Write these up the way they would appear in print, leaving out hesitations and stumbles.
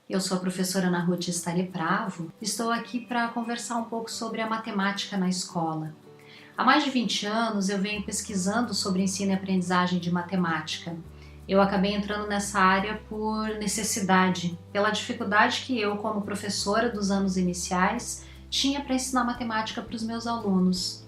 Eu sou a professora Ana Ruth Stare Bravo. Estou aqui para conversar um pouco sobre a matemática na escola. Há mais de 20 anos eu venho pesquisando sobre ensino e aprendizagem de matemática. Eu acabei entrando nessa área por necessidade, pela dificuldade que eu, como professora dos anos iniciais, tinha para ensinar matemática para os meus alunos.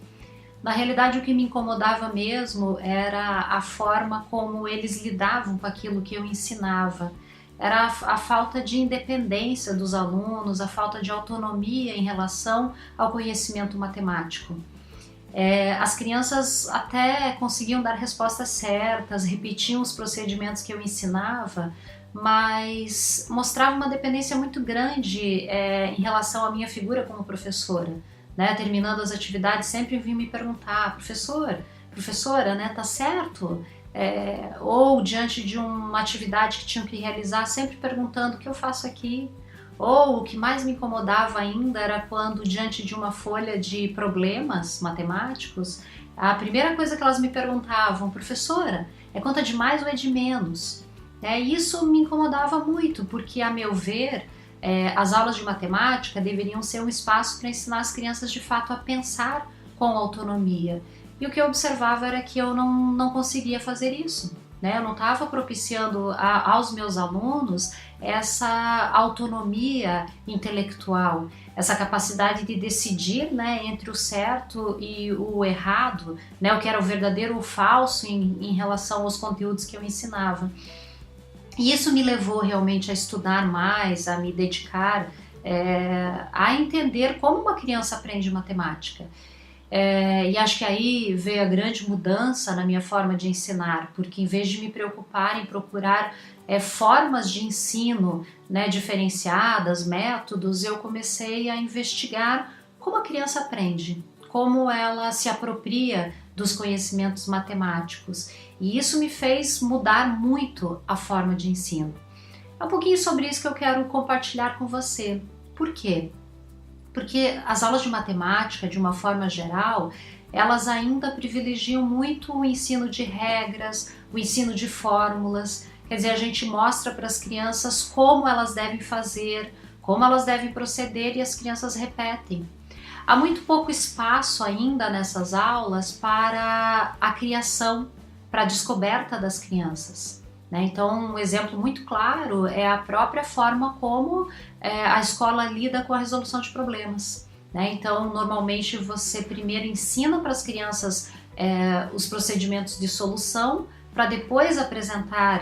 Na realidade, o que me incomodava mesmo era a forma como eles lidavam com aquilo que eu ensinava. Era a falta de independência dos alunos, a falta de autonomia em relação ao conhecimento matemático. As crianças até conseguiam dar respostas certas, repetiam os procedimentos que eu ensinava, mas mostrava uma dependência muito grande em relação à minha figura como professora. Né? Terminando as atividades, sempre vinham me perguntar: professora, né, tá certo? Ou diante de uma atividade que tinham que realizar, sempre perguntando o que eu faço aqui. Ou o que mais me incomodava ainda era quando, diante de uma folha de problemas matemáticos, a primeira coisa que elas me perguntavam: professora, é conta de mais ou é de menos? Isso me incomodava muito, porque, a meu ver, as aulas de matemática deveriam ser um espaço para ensinar as crianças de fato a pensar com autonomia. E o que eu observava era que eu não conseguia fazer isso. Eu não estava propiciando aos meus alunos essa autonomia intelectual, essa capacidade de decidir, entre o certo e o errado, o que era o verdadeiro ou o falso em relação aos conteúdos que eu ensinava. E isso me levou realmente a estudar mais, a me dedicar, a entender como uma criança aprende matemática. E acho que aí veio a grande mudança na minha forma de ensinar, porque em vez de me preocupar em procurar formas de ensino, diferenciadas, métodos, eu comecei a investigar como a criança aprende, como ela se apropria dos conhecimentos matemáticos. E isso me fez mudar muito a forma de ensino. É um pouquinho sobre isso que eu quero compartilhar com você. Por quê? Porque as aulas de matemática, de uma forma geral, elas ainda privilegiam muito o ensino de regras, o ensino de fórmulas. Quer dizer, a gente mostra para as crianças como elas devem fazer, como elas devem proceder, e as crianças repetem. Há muito pouco espaço ainda nessas aulas para a criação, para a descoberta das crianças. Então, um exemplo muito claro é a própria forma como a escola lida com a resolução de problemas. Então, normalmente você primeiro ensina para as crianças os procedimentos de solução, para depois apresentar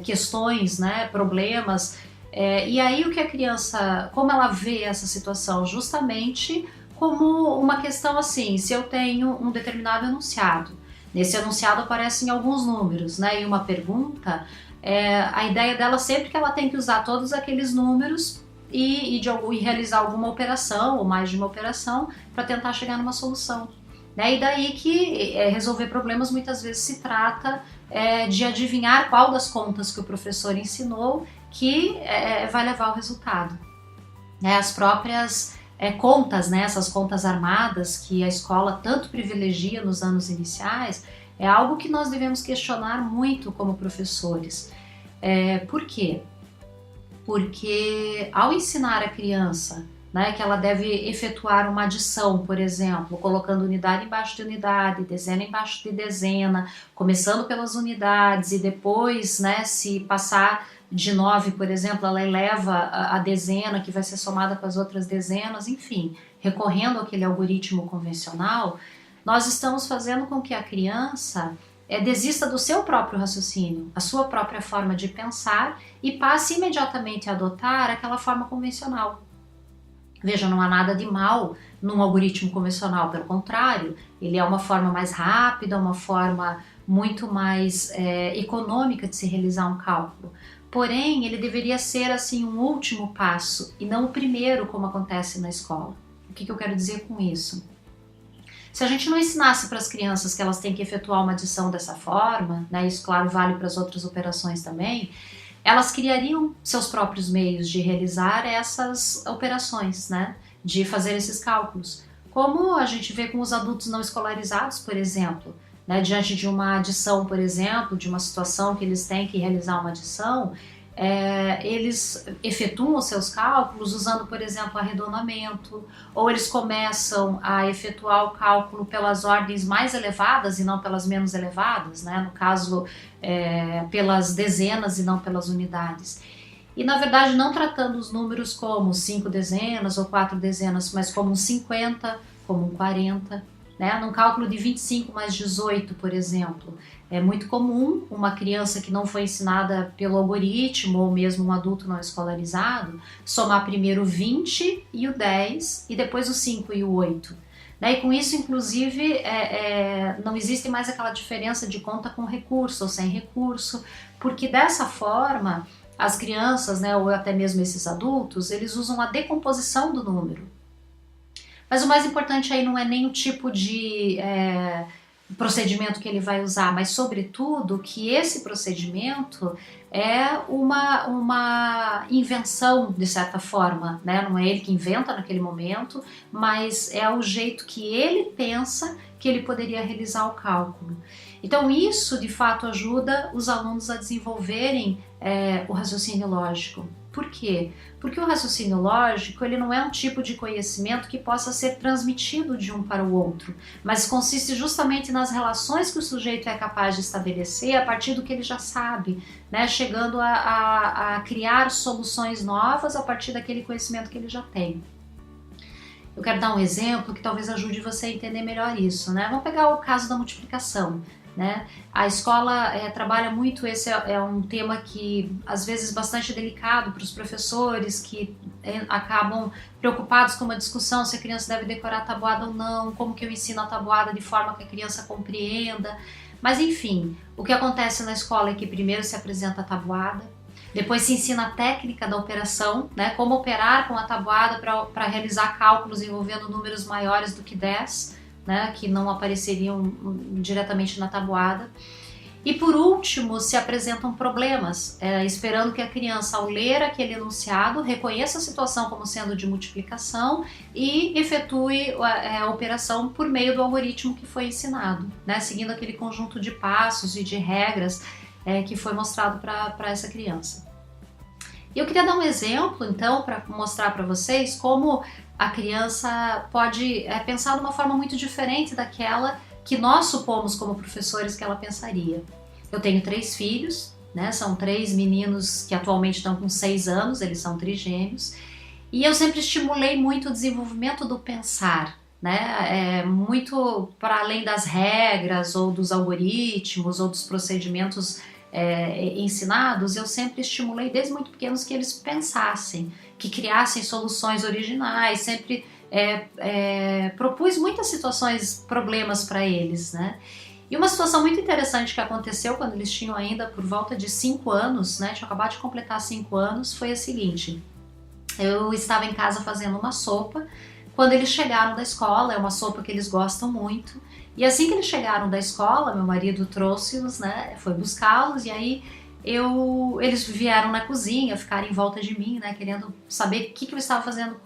questões, problemas. E aí o que a criança, como ela vê essa situação? Justamente como uma questão assim: se eu tenho um determinado enunciado, nesse enunciado aparecem alguns números, e uma pergunta, a ideia dela sempre que ela tem que usar todos aqueles números e realizar alguma operação, ou mais de uma operação, para tentar chegar numa solução. E daí que resolver problemas muitas vezes se trata de adivinhar qual das contas que o professor ensinou que vai levar ao resultado. As próprias contas, essas contas armadas que a escola tanto privilegia nos anos iniciais, é algo que nós devemos questionar muito como professores. Por quê? Porque ao ensinar a criança que ela deve efetuar uma adição, por exemplo, colocando unidade embaixo de unidade, dezena embaixo de dezena, começando pelas unidades e depois, se passar de 9, por exemplo, ela eleva a dezena que vai ser somada com as outras dezenas, enfim, recorrendo àquele algoritmo convencional, nós estamos fazendo com que a criança desista do seu próprio raciocínio, a sua própria forma de pensar, e passe imediatamente a adotar aquela forma convencional. Veja, não há nada de mal num algoritmo convencional, pelo contrário, ele é uma forma mais rápida, uma forma muito mais econômica de se realizar um cálculo. Porém, ele deveria ser assim um último passo e não o primeiro, como acontece na escola. O que eu quero dizer com isso? Se a gente não ensinasse para as crianças que elas têm que efetuar uma adição dessa forma, isso claro vale para as outras operações também, elas criariam seus próprios meios de realizar essas operações, de fazer esses cálculos. Como a gente vê com os adultos não escolarizados, por exemplo, diante de uma adição, por exemplo, de uma situação que eles têm que realizar uma adição, eles efetuam os seus cálculos usando, por exemplo, arredondamento, ou eles começam a efetuar o cálculo pelas ordens mais elevadas e não pelas menos elevadas, né? No caso, pelas dezenas e não pelas unidades. E, na verdade, não tratando os números como 5 dezenas ou 4 dezenas, mas como um 50, como um 40, né? Num cálculo de 25 mais 18, por exemplo, é muito comum uma criança que não foi ensinada pelo algoritmo ou mesmo um adulto não escolarizado somar primeiro o 20 e o 10 e depois o 5 e o 8. Né? E com isso, inclusive, não existe mais aquela diferença de conta com recurso ou sem recurso, porque dessa forma as crianças, né, ou até mesmo esses adultos, eles usam a decomposição do número. Mas o mais importante aí não é nem o tipo de procedimento que ele vai usar, mas sobretudo que esse procedimento é uma invenção, de certa forma, né? Não é ele que inventa naquele momento, mas é o jeito que ele pensa que ele poderia realizar o cálculo. Então isso de fato ajuda os alunos a desenvolverem o raciocínio lógico. Por quê? Porque o raciocínio lógico ele não é um tipo de conhecimento que possa ser transmitido de um para o outro, mas consiste justamente nas relações que o sujeito é capaz de estabelecer a partir do que ele já sabe, né? Chegando a criar soluções novas a partir daquele conhecimento que ele já tem. Eu quero dar um exemplo que talvez ajude você a entender melhor isso, né? Vamos pegar o caso da multiplicação. Né? A escola trabalha muito, esse é um tema que às vezes bastante delicado para os professores que acabam preocupados com uma discussão se a criança deve decorar a tabuada ou não, como que eu ensino a tabuada de forma que a criança compreenda, mas enfim, o que acontece na escola é que primeiro se apresenta a tabuada, depois se ensina a técnica da operação, né? Como operar com a tabuada para realizar cálculos envolvendo números maiores do que 10, né, que não apareceriam diretamente na tabuada. E por último, se apresentam problemas, esperando que a criança, ao ler aquele enunciado, reconheça a situação como sendo de multiplicação e efetue a operação por meio do algoritmo que foi ensinado, né, seguindo aquele conjunto de passos e de regras que foi mostrado para essa criança. E eu queria dar um exemplo, então, para mostrar para vocês como a criança pode pensar de uma forma muito diferente daquela que nós supomos como professores que ela pensaria. Eu tenho 3 filhos, né? São 3 meninos que atualmente estão com 6 anos, eles são trigêmeos, e eu sempre estimulei muito o desenvolvimento do pensar, né? Muito para além das regras ou dos algoritmos ou dos procedimentos ensinados, eu sempre estimulei desde muito pequenos que eles pensassem, que criassem soluções originais, sempre propus muitas situações, problemas para eles, né? E uma situação muito interessante que aconteceu quando eles tinham ainda por volta de 5 anos, né? Tinha acabado de completar 5 anos, foi a seguinte: eu estava em casa fazendo uma sopa, quando eles chegaram da escola, é uma sopa que eles gostam muito, e assim que eles chegaram da escola, meu marido trouxe-os, né? Foi buscá-los, e aí eles vieram na cozinha, ficaram em volta de mim, né, querendo saber o que eu estava fazendo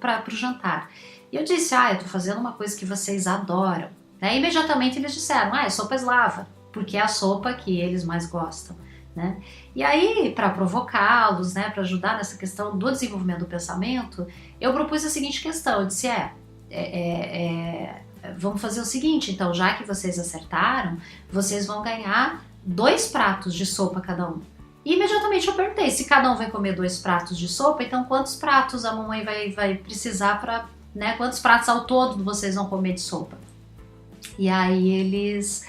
para o jantar. E eu disse, eu tô fazendo uma coisa que vocês adoram. Né? E imediatamente eles disseram, é sopa eslava, porque é a sopa que eles mais gostam. Né? E aí, para provocá-los, né, para ajudar nessa questão do desenvolvimento do pensamento, eu propus a seguinte questão, eu disse, vamos fazer o seguinte, então, já que vocês acertaram, vocês vão ganhar 2 pratos de sopa cada um. E imediatamente eu perguntei, se cada um vai comer 2 pratos de sopa, então quantos pratos a mamãe vai precisar para, né, quantos pratos ao todo vocês vão comer de sopa? E aí eles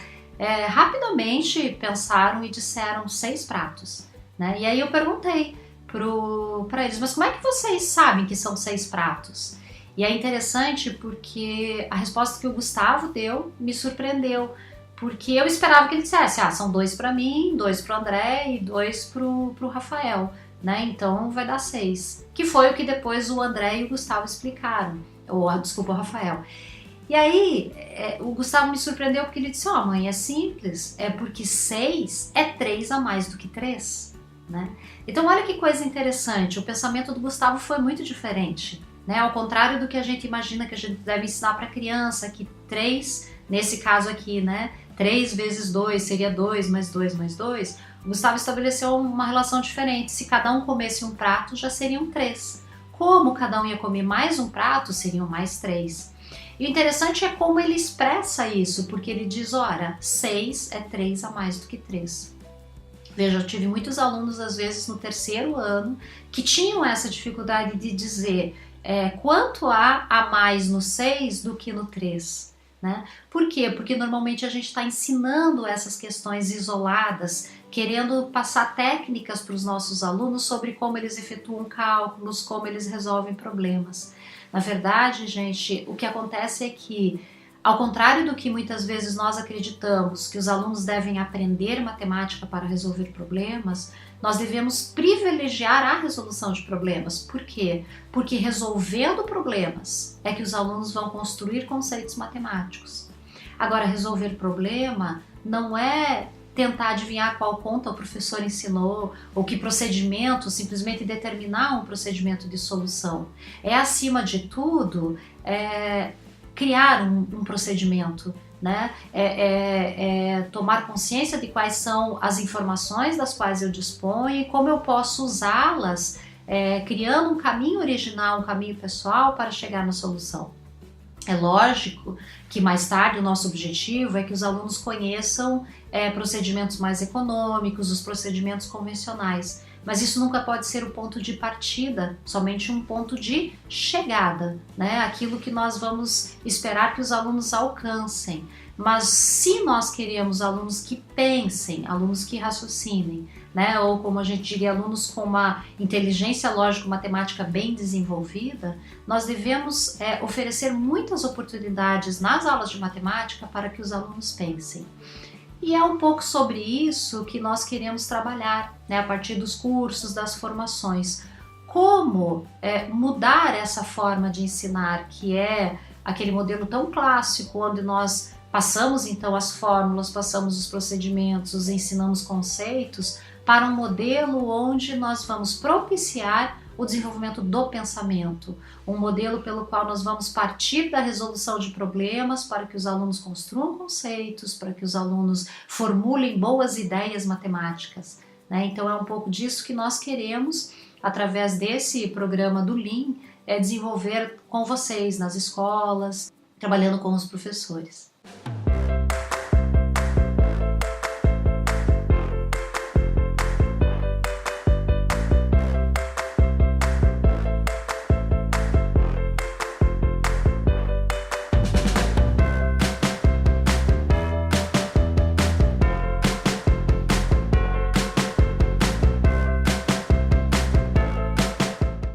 rapidamente pensaram e disseram 6 pratos, né? E aí eu perguntei para eles, mas como é que vocês sabem que são 6 pratos? E é interessante porque a resposta que o Gustavo deu me surpreendeu, porque eu esperava que ele dissesse, são 2 para mim, 2 para o André e 2 para o Rafael, né? Então vai dar 6. Que foi o que depois o André e o Gustavo explicaram, desculpa, o Rafael. E aí o Gustavo me surpreendeu porque ele disse, mãe, é simples, é porque 6 é 3 a mais do que 3, né? Então olha que coisa interessante, o pensamento do Gustavo foi muito diferente, né? Ao contrário do que a gente imagina que a gente deve ensinar para a criança, que 3, nesse caso aqui, né, 3 vezes 2 seria 2 mais 2 mais 2, o Gustavo estabeleceu uma relação diferente. Se cada um comesse um prato, já seriam 3. Como cada um ia comer mais um prato, seriam mais 3. E o interessante é como ele expressa isso, porque ele diz, ora, 6 é 3 a mais do que 3. Veja, eu tive muitos alunos, às vezes, no terceiro ano, que tinham essa dificuldade de dizer quanto há a mais no 6 do que no 3. Né? Por quê? Porque normalmente a gente está ensinando essas questões isoladas, querendo passar técnicas para os nossos alunos sobre como eles efetuam cálculos, como eles resolvem problemas. Na verdade, gente, o que acontece é que, ao contrário do que muitas vezes nós acreditamos, que os alunos devem aprender matemática para resolver problemas, nós devemos privilegiar a resolução de problemas. Por quê? Porque resolvendo problemas é que os alunos vão construir conceitos matemáticos. Agora, resolver problema não é tentar adivinhar qual conta o professor ensinou ou que procedimento, simplesmente determinar um procedimento de solução. É, acima de tudo, criar um procedimento, né? Tomar consciência de quais são as informações das quais eu disponho e como eu posso usá-las, criando um caminho original, um caminho pessoal para chegar na solução. É lógico que mais tarde o nosso objetivo é que os alunos conheçam procedimentos mais econômicos, os procedimentos convencionais, mas isso nunca pode ser o ponto de partida, somente um ponto de chegada, né? Aquilo que nós vamos esperar que os alunos alcancem. Mas se nós queremos alunos que pensem, alunos que raciocinem, né? Ou como a gente diria, alunos com uma inteligência lógico-matemática bem desenvolvida, nós devemos oferecer muitas oportunidades nas aulas de matemática para que os alunos pensem. E é um pouco sobre isso que nós queremos trabalhar, né, a partir dos cursos, das formações. Como mudar essa forma de ensinar, que é aquele modelo tão clássico, onde nós passamos então as fórmulas, passamos os procedimentos, ensinamos conceitos, para um modelo onde nós vamos propiciar o desenvolvimento do pensamento, um modelo pelo qual nós vamos partir da resolução de problemas para que os alunos construam conceitos, para que os alunos formulem boas ideias matemáticas, né? Então é um pouco disso que nós queremos, através desse programa do Lean, desenvolver com vocês nas escolas, trabalhando com os professores.